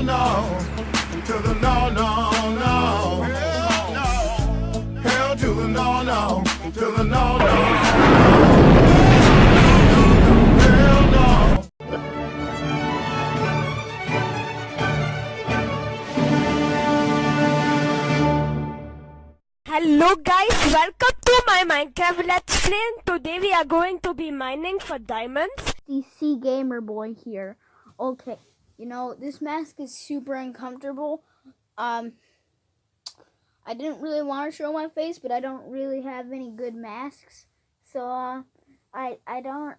Hell no. To the no, no, no. Hell no. Hell to the no, no. To the no, no. Hell no. Hello guys, welcome to my Minecraft Let's Play. Today we are going to be mining for diamonds. DC Gamer Boy here. Okay, you know, this mask is super uncomfortable. I didn't really want to show my face, but I don't really have any good masks. So, I don't...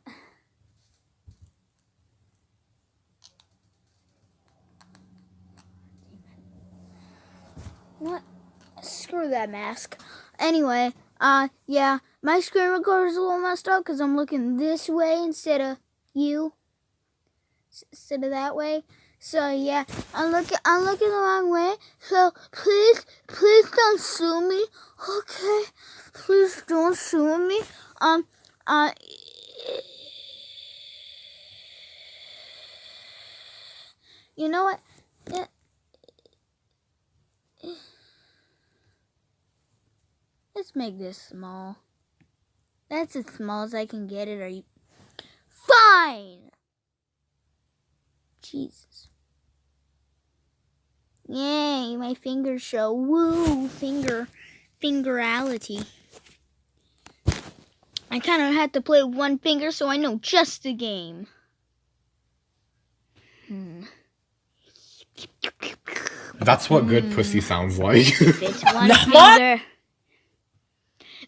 What? Screw that mask. Anyway, yeah, my screen recorder is a little messed up because I'm looking this way instead of you. Instead of that way. So yeah, I'm looking the wrong way. So please don't sue me. Okay? Please don't sue me. You know what? Yeah. Let's make this small. That's as small as I can get it. Are you fine? Jesus. Yay, my fingers show. Woo, fingerality. I kind of had to play with one finger so I know just the game. That's what good pussy sounds like. If it's one finger,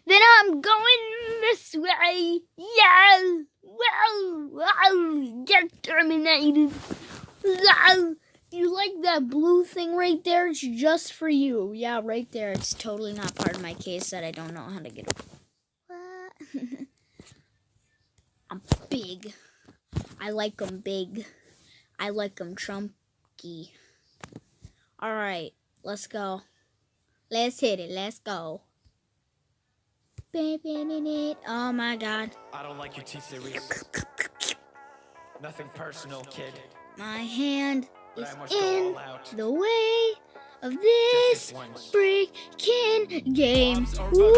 then I'm going this way. Yeah. Wow. Get terminated. Wow. You like that blue thing right there? It's just for you. Yeah, right there. It's totally not part of my case that I don't know how to get it. I'm big. I like them big. I like them chunky. Alright, let's go. Let's hit it. Let's go. Oh my god. I don't like your T-Series. Nothing personal, kid. My hand But is I must go in all out. the way of this once. freaking game. Bombs or Woo!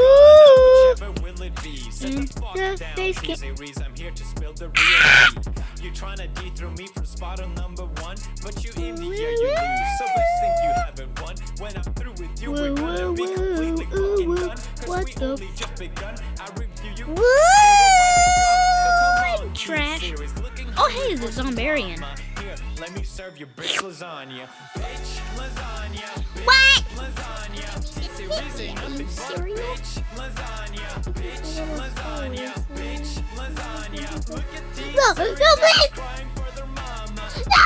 Whichever will it be. Sit In the fuck the down, face cam- T-Series. I'm here to spill the real tea. You tryna dethrone me from spot on number one, but you in the air you lose. So best think you haven't won. When I'm through with you, we're gonna be completely fucking done. 'Cause What we the only just begun. I review you. Woo! Trash. Oh, hey, it's a Zombarian. Here, let me serve you bitch lasagna. Bitch lasagna. What? Lasagna. Series ain't nothing but bitch lasagna. Bitch lasagna. Bitch lasagna. Look at these No, please! crying for their mama. No!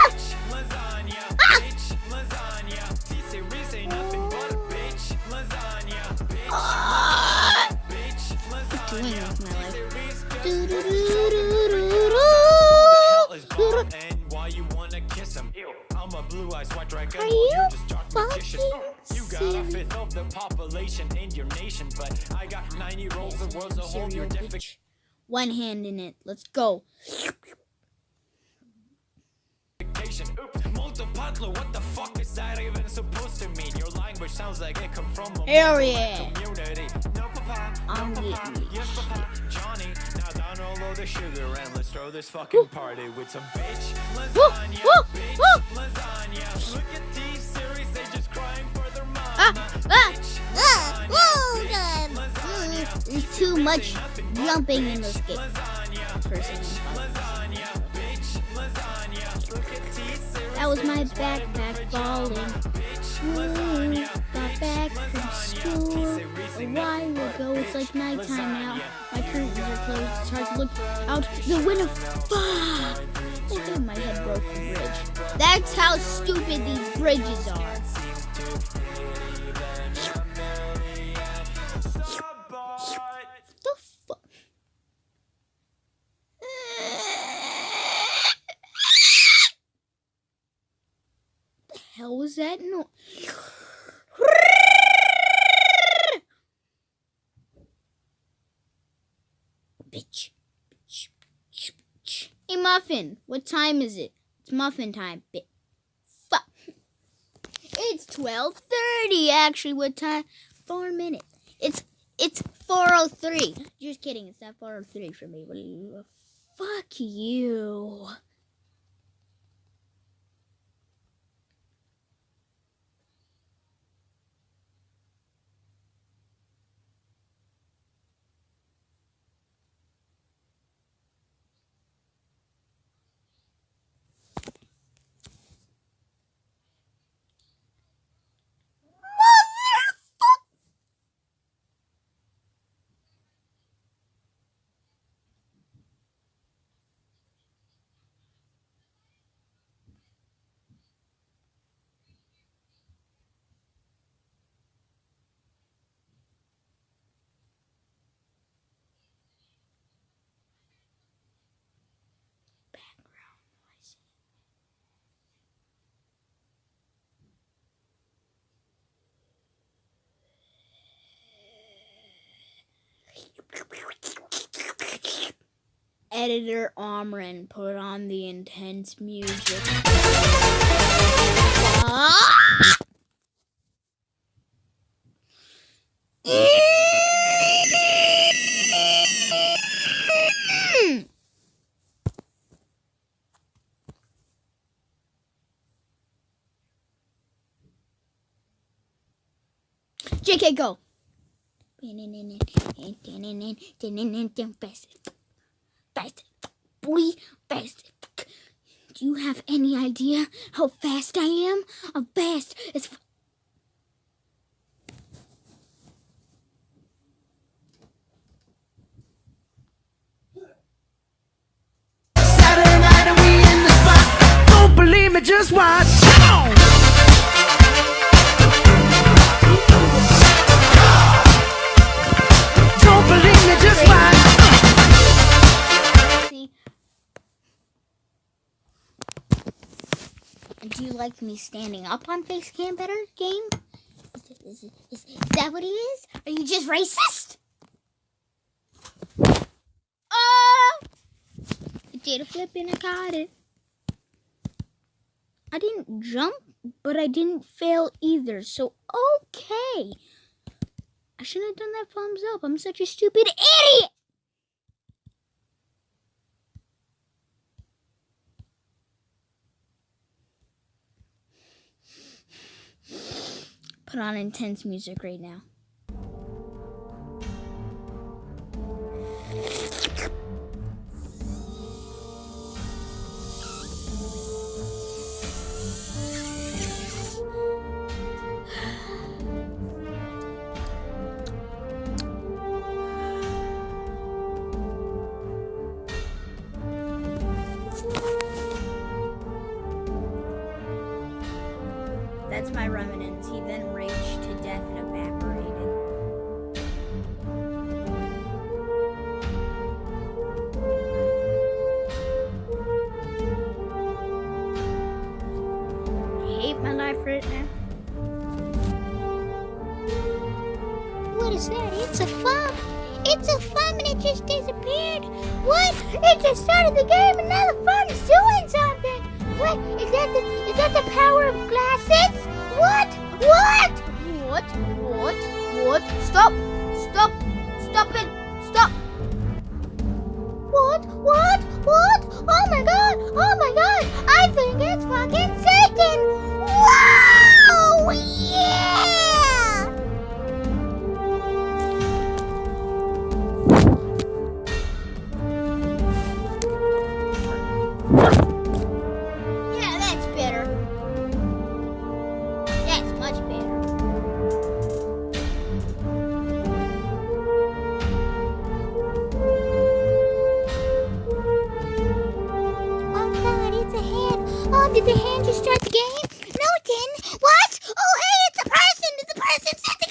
Bitch lasagna. Bitch lasagna. T-Series ain't nothing but a bitch lasagna. Bitch lasagna. Bitch lasagna. Doing with my life. T-Series just Do, do, do, Who do, the do, hell is do. Bob and why you wanna kiss him? I'm a blue-eyed white dragon. Are while you just dark fucking magician. You got a serious? fifth of the population in your nation, but I got 90 rolls the world's a whole. Your Cereal, bitch. One hand in it. Let's go. defecation. Oops, multipatlo, what the fuck is that even supposed to mean? Your language sounds like it come from a Hell yeah. community. No papa, I'm no papa, getting yes papa, Johnny. Now down all of the sugar and let's throw this fucking party with some bitch lasagna. woo, Bitch woo. lasagna. Look at these series, they just crying for their mama. There's too much jumping in this game. That was my backpack falling. Ooh, got back from school a while ago. It's like nighttime now. My curtains are closed. It's hard to look out the window. Fuck! I think my head broke the bridge. That's how stupid these bridges are. The fuck? The hell was that noise? Bitch. Hey, Muffin, what time is it? It's muffin time, bitch. Fuck. 12:30. Actually, what time? 4 minutes. It's 4:03. Just kidding. It's not 4:03 for me. Fuck you. Editor Omrin, put on the intense music. JK, go. Fast, boy, fast. Do you have any idea how fast I am? I'm fast as Saturday night and we in the spot. Don't believe me, just watch. Don't believe me, just watch. Do you like me standing up on face cam better, game? Is that what it is? Are you just racist? I did a flip and I got it. I didn't jump, but I didn't fail either, so okay. I shouldn't have done that thumbs up. I'm such a stupid idiot. Put on intense music right now. That's my remnants. He then raged to death and evaporated. I hate my life right now. What is that? It's a fob. It's a fob and it just disappeared. What? It just started the game and now the fob is doing something. What? Is that the power of glasses? What? Stop it. Stop. What? Oh my god. I think it's fucking Satan. Wow! Yeah! Yeah, that's better. That's much better. Oh god, it's a hand. Oh, did the hand just start the game? No, it didn't. What? Oh, hey, it's a person. Did the person set the